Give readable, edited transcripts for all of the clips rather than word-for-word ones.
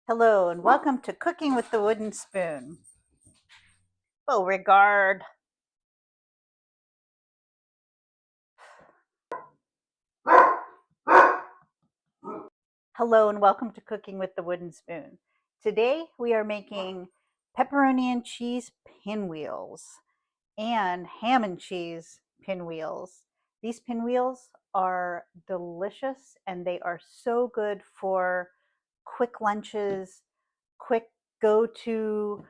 Hello and welcome to Cooking with the Wooden Spoon. Beauregard. Hello and welcome to Cooking with the Wooden Spoon. Today we are making pepperoni and cheese pinwheels and ham and cheese pinwheels. These pinwheels are delicious and they are so good for quick lunches, quick go-to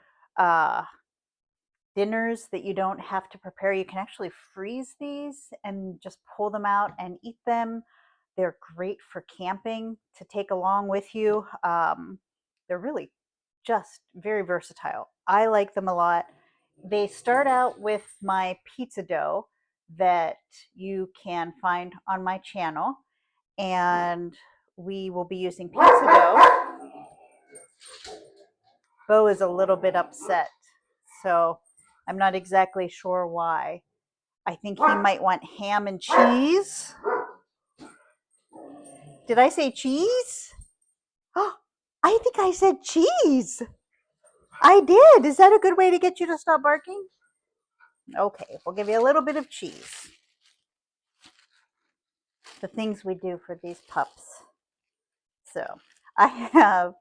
dinners that you don't have to prepare. You can actually freeze these and just pull them out and eat them. They're great for camping to take along with you. They're really just very versatile. I like them a lot. They start out with my pizza dough that you can find on my channel, and we will be using pizza dough. Bo is a little bit upset, so I'm not exactly sure why. I think he might want ham and cheese. Did I say cheese? Oh, I think I said cheese. I did. Is that a good way to get you to stop barking? Okay, we'll give you a little bit of cheese. The things we do for these pups. So I have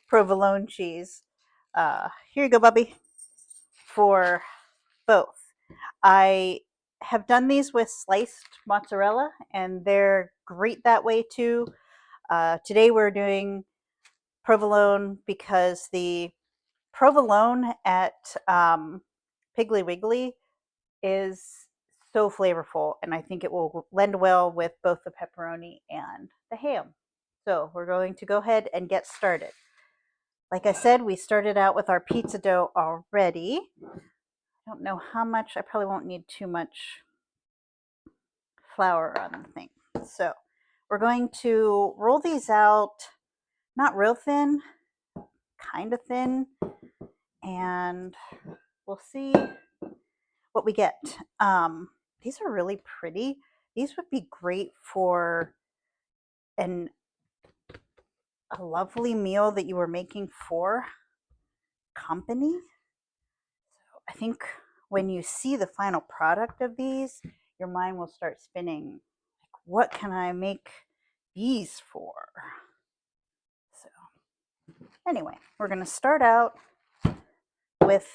provolone cheese. Here you go, Bubby, for both. I have done these with sliced mozzarella, and they're great that way too. Today we're doing provolone because the provolone at Piggly Wiggly is so flavorful, and I think it will blend well with both the pepperoni and the ham. So we're going to go ahead and get started. Like I said, we started out with our pizza dough already. I don't know how much. I probably won't need too much flour on the thing. So we're going to roll these out, not real thin, kind of thin, and we'll see what we get. These are really pretty. These would be great for a lovely meal that you were making for company. So I think when you see the final product of these, your mind will start spinning. Like, what can I make these for? So anyway, we're going to start out with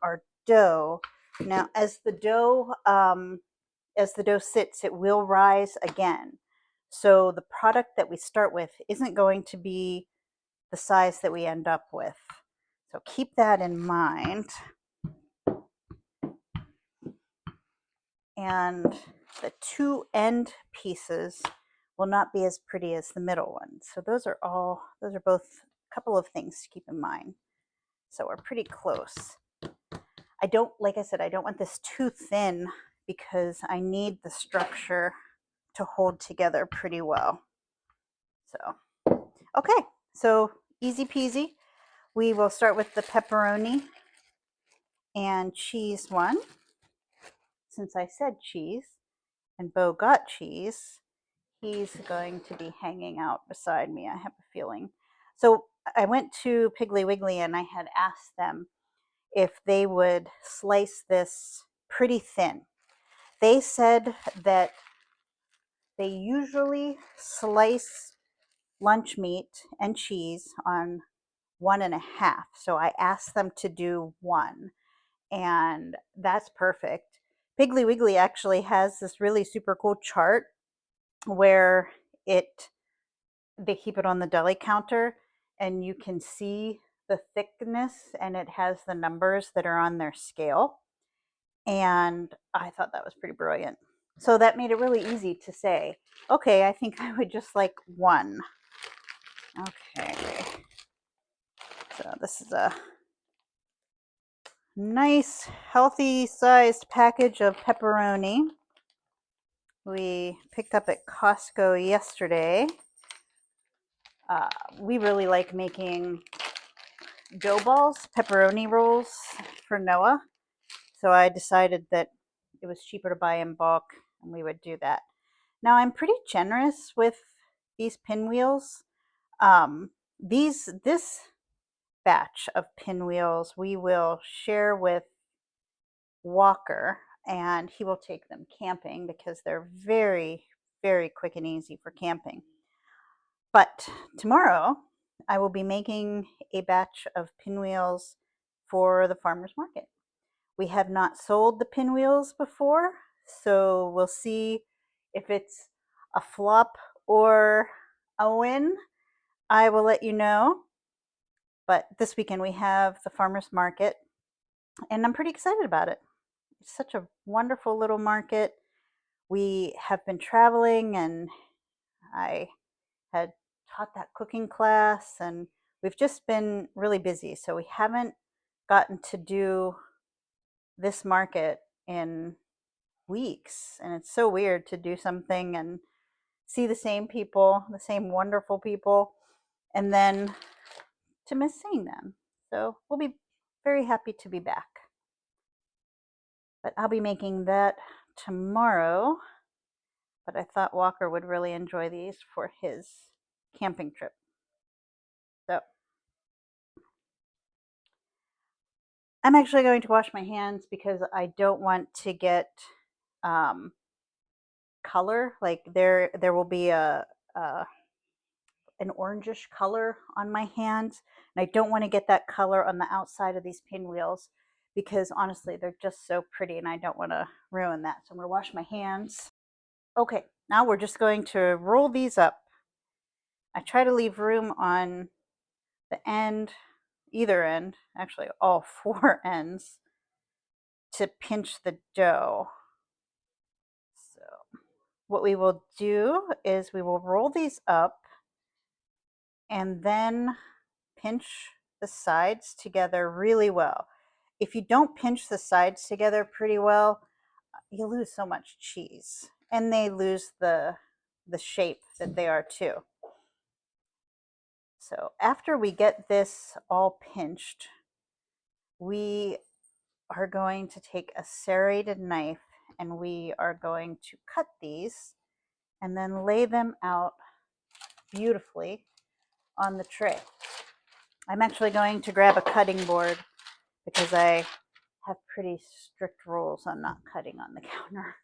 our dough. Now, as the dough sits, it will rise again. So the product that we start with isn't going to be the size that we end up with. So keep that in mind. And the two end pieces will not be as pretty as the middle one. So those are both a couple of things to keep in mind. So we're pretty close. Like I said, I don't want this too thin because I need the structure to hold together pretty well. So, okay, so easy peasy. We will start with the pepperoni and cheese one. Since I said cheese and Bo got cheese, he's going to be hanging out beside me, I have a feeling. So I went to Piggly Wiggly and I had asked them if they would slice this pretty thin. They said that they usually slice lunch meat and cheese on 1.5. So I asked them to do 1, and that's perfect. Piggly Wiggly actually has this really super cool chart where they keep it on the deli counter and you can see the thickness, and it has the numbers that are on their scale. And I thought that was pretty brilliant. So that made it really easy to say, okay, I think I would just like 1. Okay. So this is a nice, healthy sized package of pepperoni. We picked up at Costco yesterday. We really like making dough balls, pepperoni rolls for Noah. So I decided that it was cheaper to buy in bulk and we would do that. Now I'm pretty generous with these pinwheels. This batch of pinwheels we will share with Walker, and he will take them camping because they're very, very quick and easy for camping. But tomorrow I will be making a batch of pinwheels for the farmer's market. We have not sold the pinwheels before, so we'll see if it's a flop or a win. I will let you know. But this weekend we have the farmer's market, and I'm pretty excited about it. It's such a wonderful little market. We have been traveling, and I had taught that cooking class, and we've just been really busy. So we haven't gotten to do this market in weeks. And it's so weird to do something and see the same people, the same wonderful people, and then to miss seeing them. So we'll be very happy to be back. But I'll be making that tomorrow. But I thought Walker would really enjoy these for his camping trip. So I'm actually going to wash my hands because I don't want to get color. Like there will be an orangish color on my hands, and I don't want to get that color on the outside of these pinwheels because honestly they're just so pretty and I don't want to ruin that. So I'm going to wash my hands. Okay, now we're just going to roll these up. I try to leave room on the end, either end, actually all four ends, to pinch the dough. So what we will do is we will roll these up and then pinch the sides together really well. If you don't pinch the sides together pretty well, you lose so much cheese, and they lose the shape that they are too. So after we get this all pinched, we are going to take a serrated knife and we are going to cut these and then lay them out beautifully on the tray. I'm actually going to grab a cutting board because I have pretty strict rules on not cutting on the counter.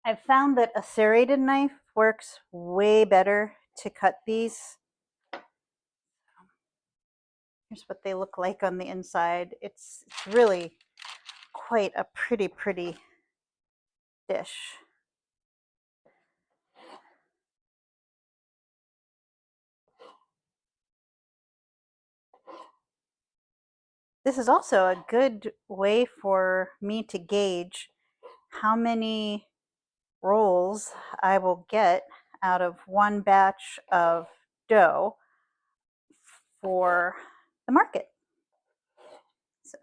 I've found that a serrated knife works way better to cut these. Here's what they look like on the inside. It's really quite a pretty dish. This is also a good way for me to gauge how many rolls I will get out of one batch of dough for the market. So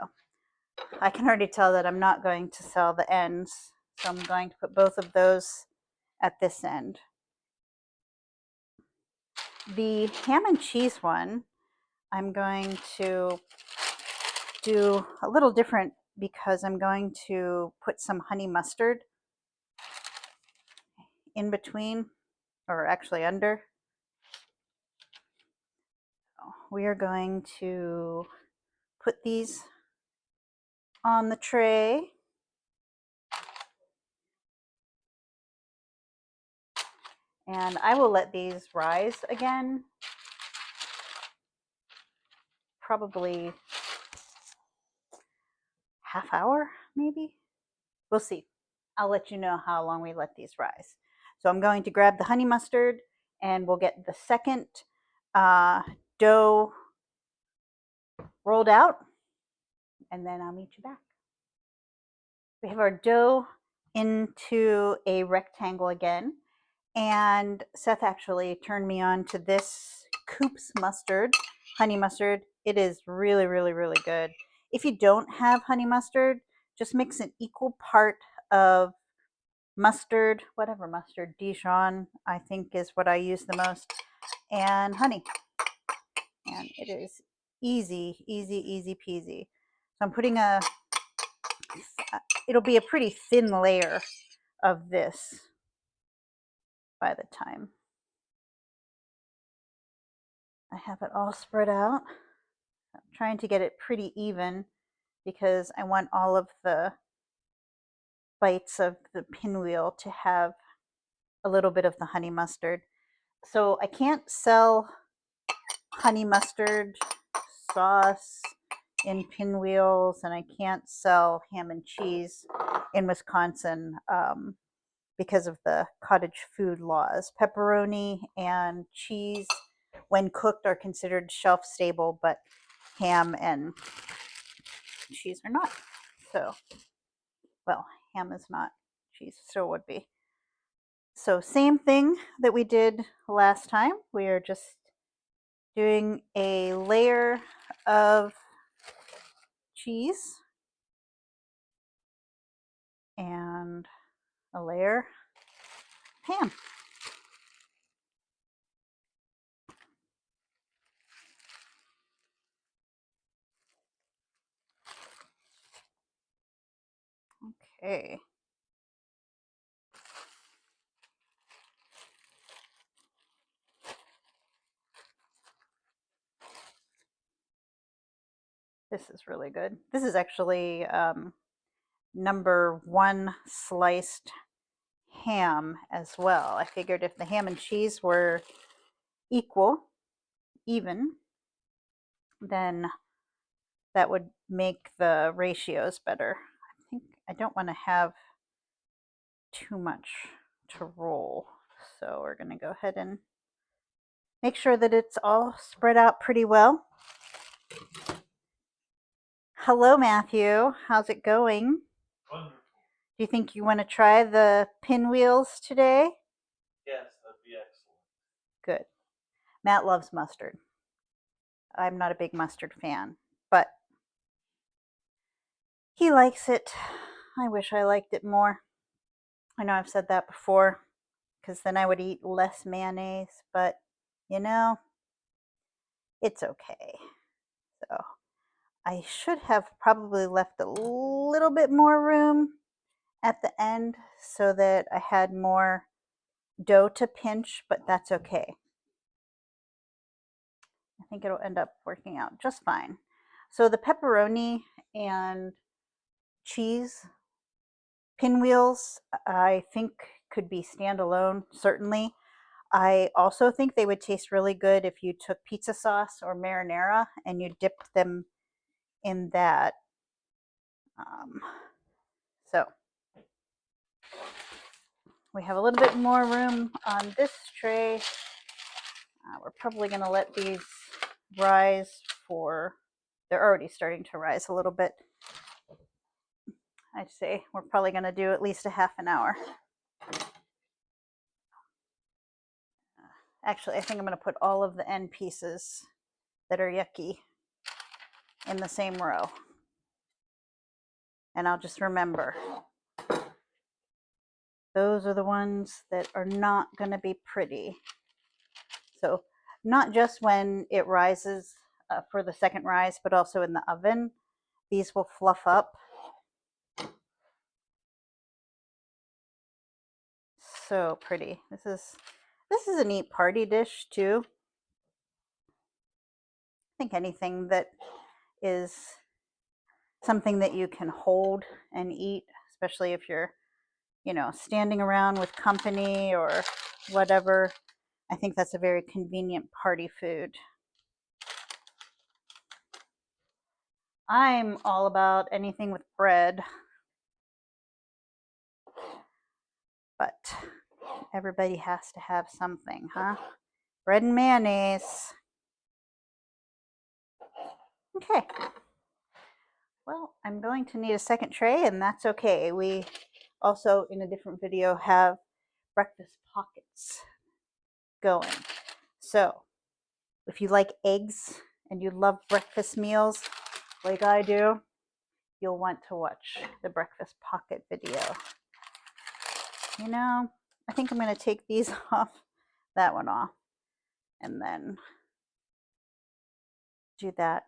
I can already tell that I'm not going to sell the ends, so I'm going to put both of those at this end. The ham and cheese one, I'm going to do a little different because I'm going to put some honey mustard in between, or actually under. We are going to put these on the tray. And I will let these rise again, probably half hour, maybe. We'll see. I'll let you know how long we let these rise. So I'm going to grab the honey mustard and we'll get the second dough rolled out, and then I'll meet you back. We have our dough into a rectangle again, and Seth actually turned me on to this Coop's mustard, honey mustard. It is really good. If you don't have honey mustard, just mix an equal part of mustard, whatever mustard, Dijon, I think is what I use the most, and honey. And It is easy, easy, easy peasy. So I'm putting it'll be a pretty thin layer of this by the time I have it all spread out. I'm trying to get it pretty even because I want all of the bites of the pinwheel to have a little bit of the honey mustard. So I can't sell honey mustard sauce in pinwheels, and I can't sell ham and cheese in Wisconsin because of the cottage food laws. Pepperoni and cheese, when cooked, are considered shelf stable, but ham and cheese are not. So, well, ham is not, cheese still would be. So same thing that we did last time. We are just doing a layer of cheese and a layer of ham. Okay. This is really good. This is actually number one sliced ham as well. I figured if the ham and cheese were equal, even, then that would make the ratios better. I think I don't want to have too much to roll. So we're going to go ahead and make sure that it's all spread out pretty well. Hello, Matthew. How's it going? Wonderful. Do you think you want to try the pinwheels today? Yes, that'd be excellent. Good. Matt loves mustard. I'm not a big mustard fan, but he likes it. I wish I liked it more. I know I've said that before, because then I would eat less mayonnaise, but you know, it's okay. So I should have probably left a little bit more room at the end so that I had more dough to pinch, but that's okay. I think it'll end up working out just fine. So the pepperoni and cheese pinwheels, I think, could be standalone, certainly. I also think they would taste really good if you took pizza sauce or marinara and you dipped them in that. So we have a little bit more room on this tray. We're probably going to let these rise for, they're already starting to rise a little bit. I'd say we're probably going to do at least a half an hour. Actually, I think I'm going to put all of the end pieces that are yucky in the same row. And I'll just remember, those are the ones that are not going to be pretty. So not just when it rises for the second rise, but also in the oven. These will fluff up. So pretty. This is a neat party dish too. I think anything that is something that you can hold and eat, especially if you're, standing around with company or whatever. I think that's a very convenient party food. I'm all about anything with bread, but everybody has to have something, huh? Bread and mayonnaise. Okay. Well, I'm going to need a second tray, and that's okay. We also, in a different video, have breakfast pockets going. So if you like eggs and you love breakfast meals like I do, you'll want to watch the breakfast pocket video. I think I'm going to take these off, that one off, and then do that.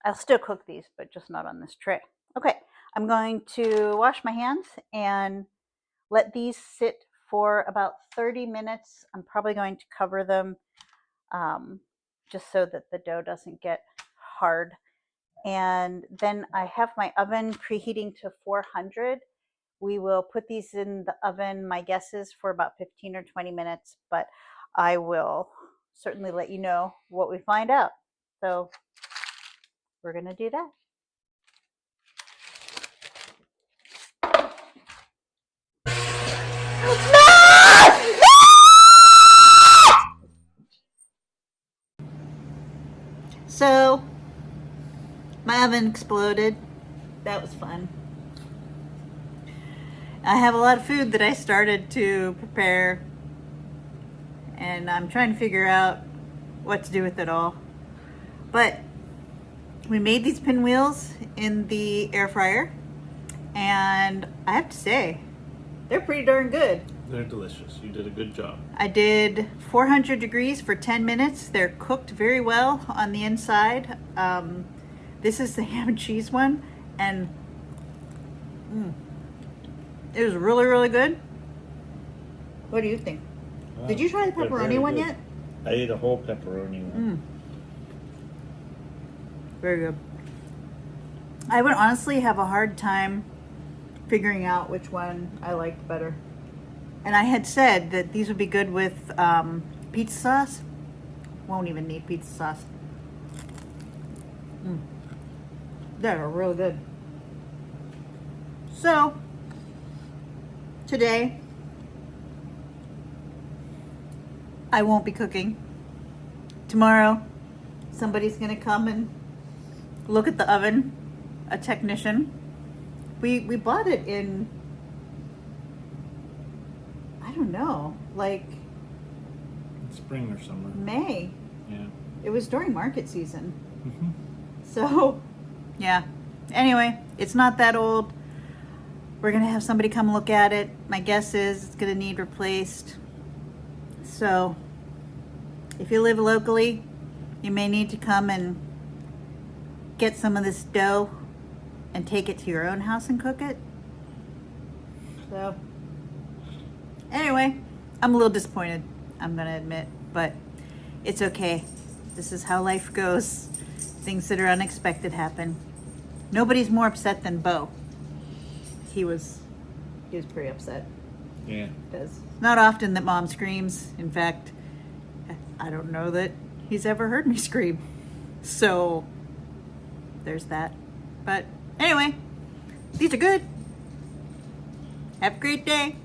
I'll still cook these, but just not on this tray. Okay, I'm going to wash my hands and let these sit for about 30 minutes. I'm probably going to cover them just so that the dough doesn't get hard. And then I have my oven preheating to 400. We will put these in the oven, my guess is for about 15 or 20 minutes, but I will certainly let you know what we find out. So we're going to do that. So my oven exploded. That was fun. I have a lot of food that I started to prepare, and I'm trying to figure out what to do with it all. But we made these pinwheels in the air fryer, and I have to say, they're pretty darn good. They're delicious. You did a good job. I did 400 degrees for 10 minutes. They're cooked very well on the inside. This is the ham and cheese one, and it was really, really good. What do you think? Wow. Did you try the They're pepperoni very one good. yet? I ate a whole pepperoni one. Very good. I would honestly have a hard time figuring out which one I liked better. And I had said that these would be good with pizza sauce. Won't even need pizza sauce. They're really good. So, today, I won't be cooking. Tomorrow, somebody's gonna come and look at the oven, a technician. We bought it in, I don't know, like Spring or summer. May. Yeah. It was during market season. So, yeah. Anyway, it's not that old. We're gonna have somebody come look at it. My guess is it's gonna need replaced. So, if you live locally, you may need to come and get some of this dough and take it to your own house and cook it. So, anyway, I'm a little disappointed, I'm gonna admit, but it's okay. This is how life goes. Things that are unexpected happen. Nobody's more upset than Bo. He was pretty upset. Yeah. Because it's not often that Mom screams. In fact, I don't know that he's ever heard me scream. So there's that. But anyway, these are good. Have a great day.